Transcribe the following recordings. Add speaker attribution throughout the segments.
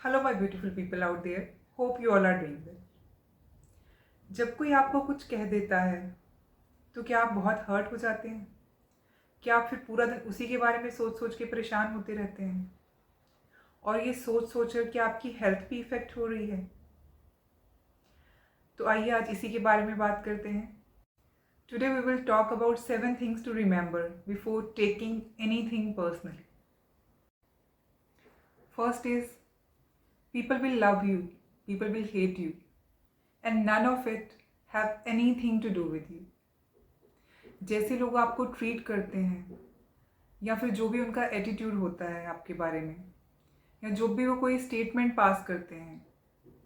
Speaker 1: Hello my beautiful people out there, hope you all are doing well. जब कोई आपको कुछ कह देता है तो क्या आप बहुत हर्ट हो जाते हैं? क्या आप फिर पूरा दिन उसी के बारे में सोच सोच के परेशान होते रहते हैं? और ये सोच सोच कर क्या आपकी हेल्थ भी इफ़ेक्ट हो रही है? तो आइए आज इसी के बारे में बात करते हैं। Today we will talk about 7 things to remember before taking anything personally. First is, people will love you, people will hate you, and none of it have anything to do with you. जैसे लोग आपको treat करते हैं या फिर जो भी उनका एटीट्यूड होता है आपके बारे में, या जो भी वो कोई स्टेटमेंट पास करते हैं,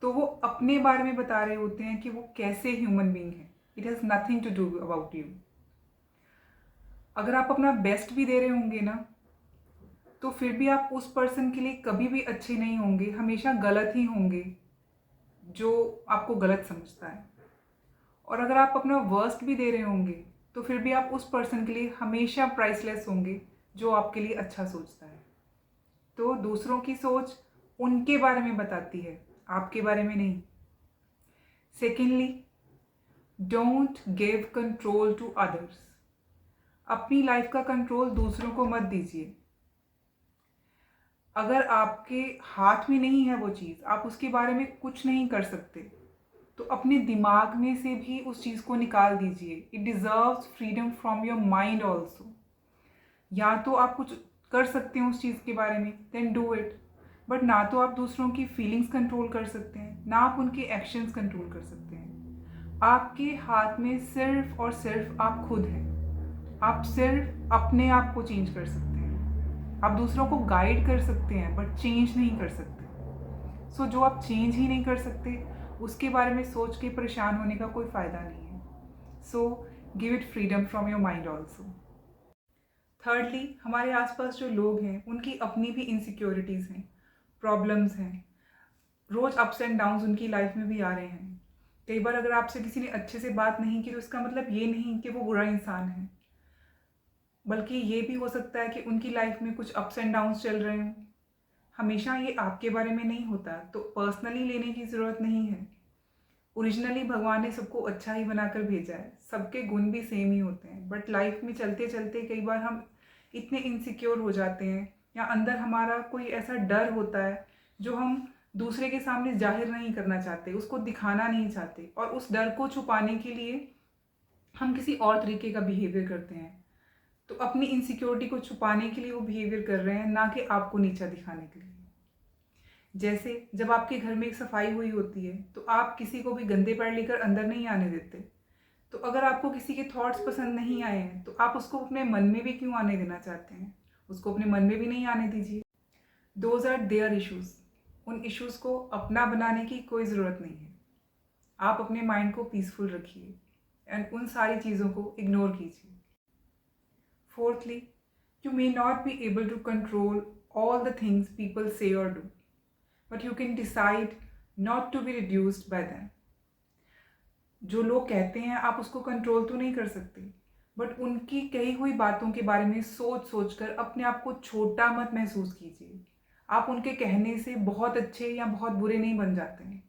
Speaker 1: तो वो अपने बारे में बता रहे होते हैं कि वो कैसे ह्यूमन बीइंग है। It has nothing to do about you. अगर आप अपना बेस्ट भी दे रहे होंगे ना, तो फिर भी आप उस पर्सन के लिए कभी भी अच्छे नहीं होंगे, हमेशा गलत ही होंगे जो आपको गलत समझता है। और अगर आप अपना वर्स्ट भी दे रहे होंगे तो फिर भी आप उस पर्सन के लिए हमेशा प्राइसलेस होंगे जो आपके लिए अच्छा सोचता है। तो दूसरों की सोच उनके बारे में बताती है, आपके बारे में नहीं। Secondly, don't give control to others. अपनी लाइफ का कंट्रोल दूसरों को मत दीजिए। अगर आपके हाथ में नहीं है वो चीज़, आप उसके बारे में कुछ नहीं कर सकते, तो अपने दिमाग में से भी उस चीज़ को निकाल दीजिए। It deserves freedom from your mind also. या तो आप कुछ कर सकते हैं उस चीज़ के बारे में, देन डू इट। बट ना तो आप दूसरों की फीलिंग्स कंट्रोल कर सकते हैं, ना आप उनके एक्शंस कंट्रोल कर सकते हैं। आपके हाथ में सिर्फ और सिर्फ आप खुद हैं। आप सिर्फ अपने आप को चेंज कर सकते हैं। आप दूसरों को गाइड कर सकते हैं बट चेंज नहीं कर सकते। सो जो आप चेंज ही नहीं कर सकते, उसके बारे में सोच के परेशान होने का कोई फ़ायदा नहीं है। So give it freedom from your mind also. Thirdly, हमारे आसपास जो लोग हैं उनकी अपनी भी इनसिक्योरिटीज़ हैं, प्रॉब्लम्स हैं। रोज़ अप्स एंड डाउन्स उनकी लाइफ में भी आ रहे हैं। कई बार अगर आपसे किसी ने अच्छे से बात नहीं की तो इसका मतलब ये नहीं कि वो बुरा इंसान है, बल्कि ये भी हो सकता है कि उनकी लाइफ में कुछ अप्स एंड डाउन्स चल रहे हों। हमेशा ये आपके बारे में नहीं होता, तो पर्सनली लेने की ज़रूरत नहीं है। ओरिजिनली भगवान ने सबको अच्छा ही बनाकर भेजा है, सबके गुण भी सेम ही होते हैं। बट लाइफ में चलते चलते कई बार हम इतने इनसिक्योर हो जाते हैं, या अंदर हमारा कोई ऐसा डर होता है जो हम दूसरे के सामने जाहिर नहीं करना चाहते, उसको दिखाना नहीं चाहते, और उस डर को छुपाने के लिए हम किसी और तरीके का बिहेवियर करते हैं। तो अपनी इनसिक्योरिटी को छुपाने के लिए वो बिहेवियर कर रहे हैं, ना कि आपको नीचा दिखाने के लिए। जैसे जब आपके घर में एक सफाई हुई होती है तो आप किसी को भी गंदे पैर लेकर अंदर नहीं आने देते। तो अगर आपको किसी के थॉट्स पसंद नहीं आए हैं तो आप उसको अपने मन में भी क्यों आने देना चाहते हैं? उसको अपने मन में भी नहीं आने दीजिए। Those are their issues. उन इश्यूज को अपना बनाने की कोई ज़रूरत नहीं है। आप अपने माइंड को पीसफुल रखिए एंड उन सारी चीज़ों को इग्नोर कीजिए। Fourthly, you may not be able to control all the things people say or do, but you can decide not to be reduced by them. जो लोग कहते हैं आप उसको कंट्रोल तो नहीं कर सकते, बट उनकी कही हुई बातों के बारे में सोच सोच कर अपने आप को छोटा मत महसूस कीजिए। आप उनके कहने से बहुत अच्छे या बहुत बुरे नहीं बन जाते हैं।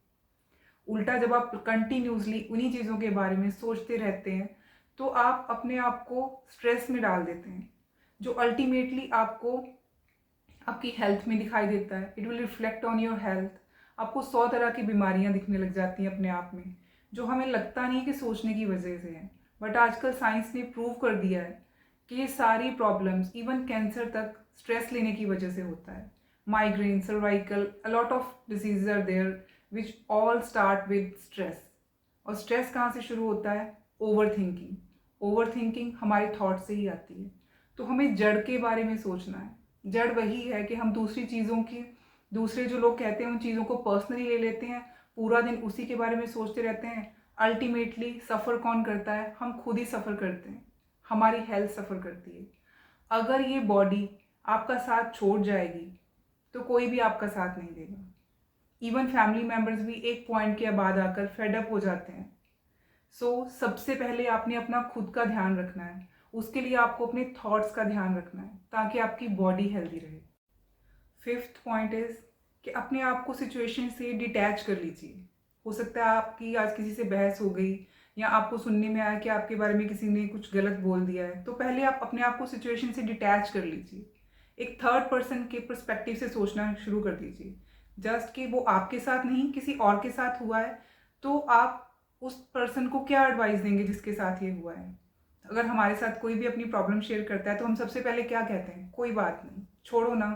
Speaker 1: उल्टा जब आप कंटिन्यूसली उन्हीं चीज़ों के बारे में सोचते रहते हैं तो आप अपने आप को स्ट्रेस में डाल देते हैं, जो अल्टीमेटली आपको आपकी हेल्थ में दिखाई देता है। It will reflect on your health. आपको 100 तरह की बीमारियां दिखने लग जाती हैं अपने आप में, जो हमें लगता नहीं कि सोचने की वजह से है। बट आजकल साइंस ने प्रूव कर दिया है कि ये सारी प्रॉब्लम्स, इवन कैंसर तक, स्ट्रेस लेने की वजह से होता है। Migraine, cervical, a lot of diseases are there which all start with stress. और स्ट्रेस कहाँ से शुरू होता है? Overthinking. ओवर थिंकिंग हमारे थॉट से ही आती है। तो हमें जड़ के बारे में सोचना है। जड़ वही है कि हम दूसरी चीज़ों की, दूसरे जो लोग कहते हैं उन चीज़ों को पर्सनली ले लेते हैं, पूरा दिन उसी के बारे में सोचते रहते हैं। अल्टीमेटली सफ़र कौन करता है? हम खुद ही सफ़र करते हैं। हमारी हेल्थ सफ़र करती है। अगर ये बॉडी आपका साथ छोड़ जाएगी तो कोई भी आपका साथ नहीं देगा। इवन फैमिली मेम्बर्स भी एक पॉइंट के बाद आकर फेडअप हो जाते हैं। सबसे पहले आपने अपना खुद का ध्यान रखना है। उसके लिए आपको अपने थॉट्स का ध्यान रखना है ताकि आपकी बॉडी हेल्दी रहे। फिफ्थ पॉइंट इज कि अपने आप को सिचुएशन से डिटैच कर लीजिए। हो सकता है आपकी आज किसी से बहस हो गई या आपको सुनने में आया कि आपके बारे में किसी ने कुछ गलत बोल दिया है, तो पहले आप अपने आप को सिचुएशन से डिटैच कर लीजिए। एक थर्ड पर्सन के पर्सपेक्टिव से सोचना शुरू कर दीजिए। जस्ट कि वो आपके साथ नहीं किसी और के साथ हुआ है, तो आप उस पर्सन को क्या एडवाइस देंगे जिसके साथ ये हुआ है। अगर हमारे साथ कोई भी अपनी प्रॉब्लम शेयर करता है तो हम सबसे पहले क्या कहते हैं, कोई बात नहीं, छोड़ो ना।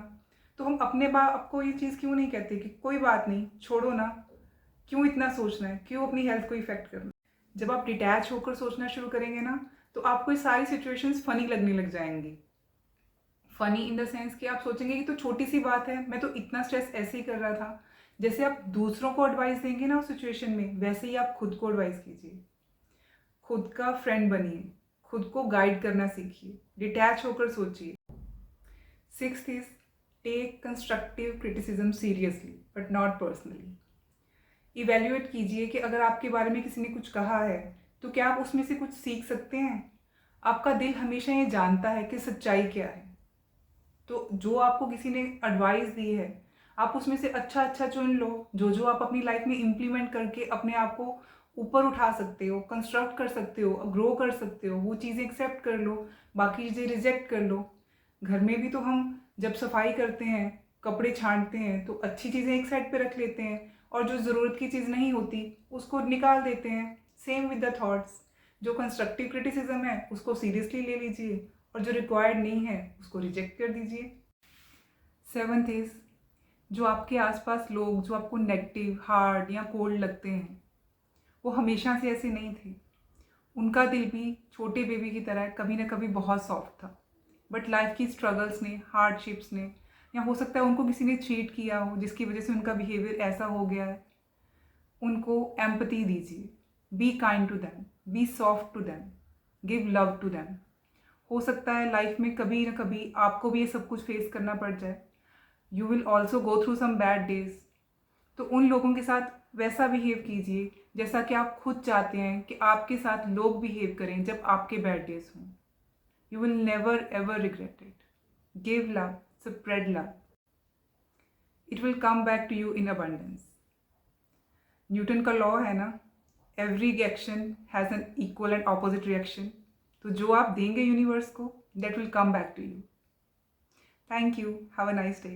Speaker 1: तो हम अपने बाप को ये चीज़ क्यों नहीं कहते कि कोई बात नहीं, छोड़ो ना। क्यों इतना सोचना है, क्यों अपनी हेल्थ को इफेक्ट करना है? जब आप डिटैच होकर सोचना शुरू करेंगे ना, तो आपको ये सारी सिचुएशंस फनी लगने लग जाएंगी। फनी इन द सेंस कि आप सोचेंगे कि तो छोटी सी बात है, मैं तो इतना स्ट्रेस ऐसे ही कर रहा था। जैसे आप दूसरों को एडवाइस देंगे ना उस सिचुएशन में, वैसे ही आप खुद को एडवाइस कीजिए। खुद का फ्रेंड बनिए, खुद को गाइड करना सीखिए, डिटैच होकर सोचिए। Sixth is take constructive criticism seriously but not personally. Evaluate कीजिए कि अगर आपके बारे में किसी ने कुछ कहा है तो क्या आप उसमें से कुछ सीख सकते हैं। आपका दिल हमेशा ये जानता है कि सच्चाई क्या है। तो जो आपको किसी ने एडवाइस दी है, आप उसमें से अच्छा अच्छा चुन लो, जो जो आप अपनी लाइफ में इम्प्लीमेंट करके अपने आप को ऊपर उठा सकते हो, कंस्ट्रक्ट कर सकते हो, ग्रो कर सकते हो, वो चीज़ें एक्सेप्ट कर लो, बाकी चीज़ें रिजेक्ट कर लो। घर में भी तो हम जब सफाई करते हैं, कपड़े छांटते हैं, तो अच्छी चीज़ें एक साइड पे रख लेते हैं और जो ज़रूरत की चीज़ नहीं होती उसको निकाल देते हैं। Same with the thoughts. जो कंस्ट्रक्टिव क्रिटिसिज्म है उसको सीरियसली ले लीजिए और जो रिक्वायर्ड नहीं है उसको रिजेक्ट कर दीजिए। सेवन्थ इज, जो आपके आसपास लोग जो आपको नेगेटिव, हार्ड या कोल्ड लगते हैं, वो हमेशा से ऐसे नहीं थे। उनका दिल भी छोटे बेबी की तरह कभी ना कभी बहुत सॉफ्ट था, बट लाइफ की स्ट्रगल्स ने, हार्डशिप्स ने, या हो सकता है उनको किसी ने चीट किया हो जिसकी वजह से उनका बिहेवियर ऐसा हो गया है, उनको एम्पैथी दीजिए। Be kind to them, be soft to them, give love to them. हो सकता है लाइफ में कभी ना कभी आपको भी ये सब कुछ फेस करना पड़ जाए। You will also go through some bad days. तो उन लोगों के साथ वैसा बिहेव कीजिए जैसा कि आप खुद चाहते हैं कि आपके साथ लोग बिहेव करें जब आपके बैड डेज हों। You will never ever regret it. Give love, spread love, it will come back to you in abundance. Newton का लॉ है ना, every action has an equal and opposite reaction. तो जो आप देंगे यूनिवर्स को, that will come back to you. Thank you, have a nice day.